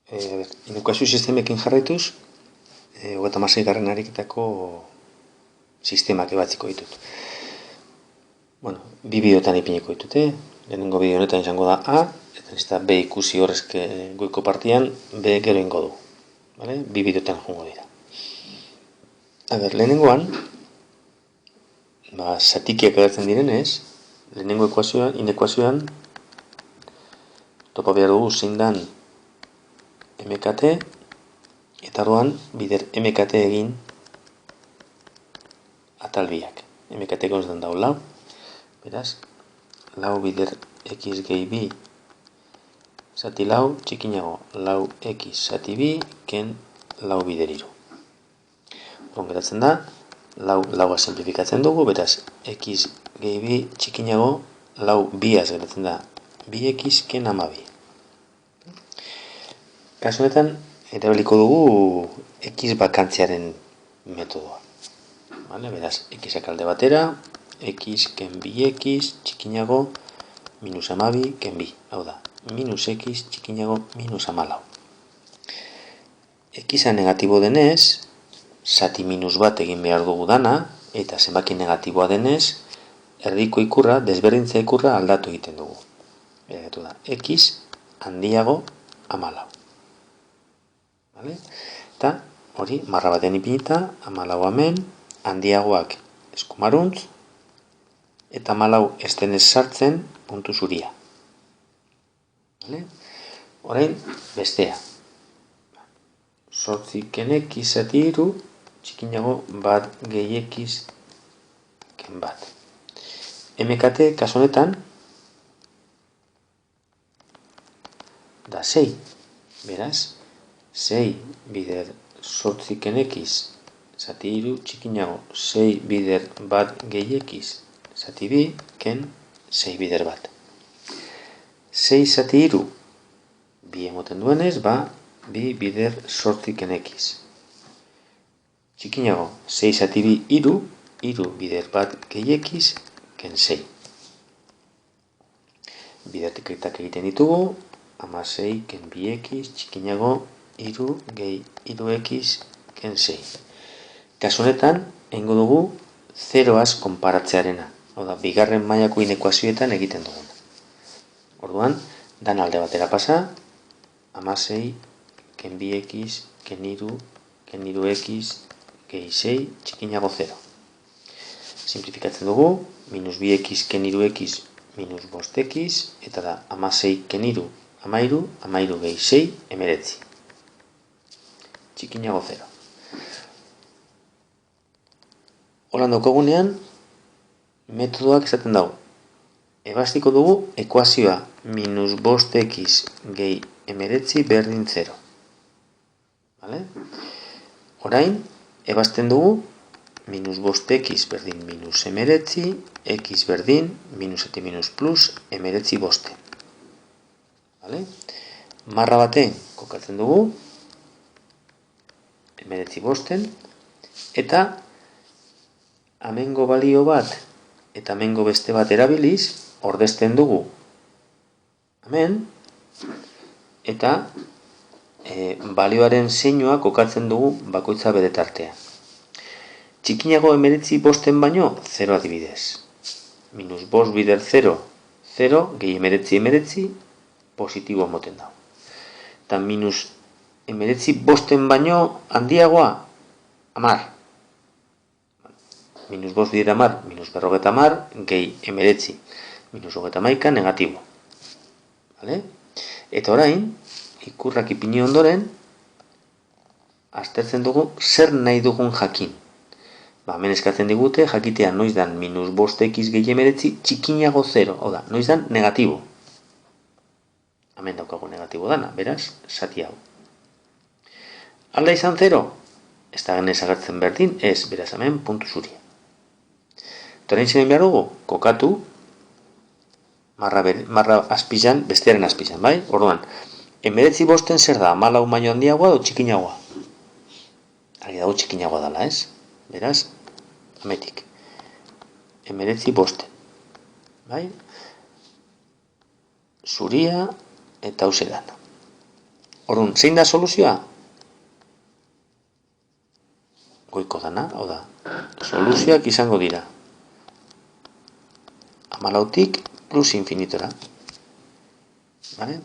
Edukazio sistemekin jarraituz, 36. ariketako sistemak ebatziko ditut. Bueno, bi bideotan ipiniko ditut, lehenengo bideo honetan izango da A, eta ez da B ikusi horrezke goiko partian, B gero ingo du. Vale? Bi bideotan jongo dira. Lehenengoan, zatikiak agertzen direnez, lehenengo inekuazioan, topa behar dugu zein dan MKT, eta orduan bider MKT egin atalbiak. MKT gonzdan dau lau, beraz, lau bider X gehi bi zati lau, txikinago lau X zati bi, ken lau bider iru. Orduan geratzen da, laua simplifikatzen dugu, beraz, X gehi bi txikinago lau biaz geratzen da, 2X ken 12. Kasu honetan, erabiliko dugu X bakantziaren metodoa. Vale, beraz, Xak alde batera, X ken 2X txikinago minus 12 ken 2. Hau da, minus X txikinago minus 14. Xa negatibo denez, zati minus bat egin behar dugu dana, eta zenbaki negatiboa denez, erdiko ikurra, desberdintza ikurra aldatu egiten dugu. Beratu da, X handiago 14. Vale? Eta hori, marra batean ipinita, 14 hemen, handiagoak eskumaruntz, eta 14 ez denez sartzen puntu zuria. Vale? Orain, bestea. 8 ken X zati iru, txikinago bat gehi X ken bat. MKT kasu honetan da 6. Beraz, 6 bider 8 ken X zati iru, txikinago 6 bider bat gehi X zati bi, ken 6 bider bat. 6 zati iru, bi emoten duenez, 2 bider 8 ken X. Txikinago, 6 zati bi iru, iru bider bat gehi X, ken 6. Bidertiketak egiten ditugu, 16 ken 2X, txikinago, iru gehi iru X, ken 6. Kasu honetan, egingo dugu 0az konparatzearena. Hau da, bigarren mailako inekuazioetan egiten duguna. Orduan, dan alde batera pasa, 16 ken 2X, ken iru X, gehi 6, txikinago 0. Simplifikatzen dugu, minus 2X ken iru X, minus 5X, eta da, 16 ken iru, 12 gehi 6, 19. Txikinago 0. Holan daukagunean, metodoak esaten dago. Ebastiko dugu ekuazioa minus 5X gehi 19 berdin 0. Vale? Orain, ebazten dugu minus 5X berdin minus 19, X berdin minus eta minus plus 19 boste. Vale? Marra baten kokatzen dugu 19 bosten, eta amengo balio bat eta amengo beste bat erabiliz, ordezten dugu hemen, eta balioaren zeinua kokatzen dugu bakoitza bere tartean. Txikinago 19 bosten baino, 0 adibidez. Minus 5 bider 0, 0, gehi 19, positibo moten dago. Eta minus 19 bosten baino handiagoa, 10. Minus 5 bider 10, minus 50, gehi 19, minus 31, negatibo. Vale? Eta orain, ikurrak ipini ondoren, aztertzen dugu zer nahi dugun jakin. Hemen eskatzen digute, jakitea noiz dan minus 5X gehi 19 txikinago 0, hau da, noiz dan negatibo. Hemen daukagu negatibo dana, beraz, zati hau. Alda izan 0, ez da genez agertzen berdin, ez, beraz, hemen puntu zuria. Torain zen behar dugu, kokatu, marra azpizan, bestearen azpizan, bai? Orduan, 19 bosten zer da, 14 baino handiagoa o txikinagoa? Argi dago txikinagoa dala, ez? Beraz, ametik. 19 bosten. Bai? Zuria eta hausedan. Orduan, zein da soluzioa? Goiko dana, hau da. Soluzioak izango dira 14tik plus infinitora. Vale?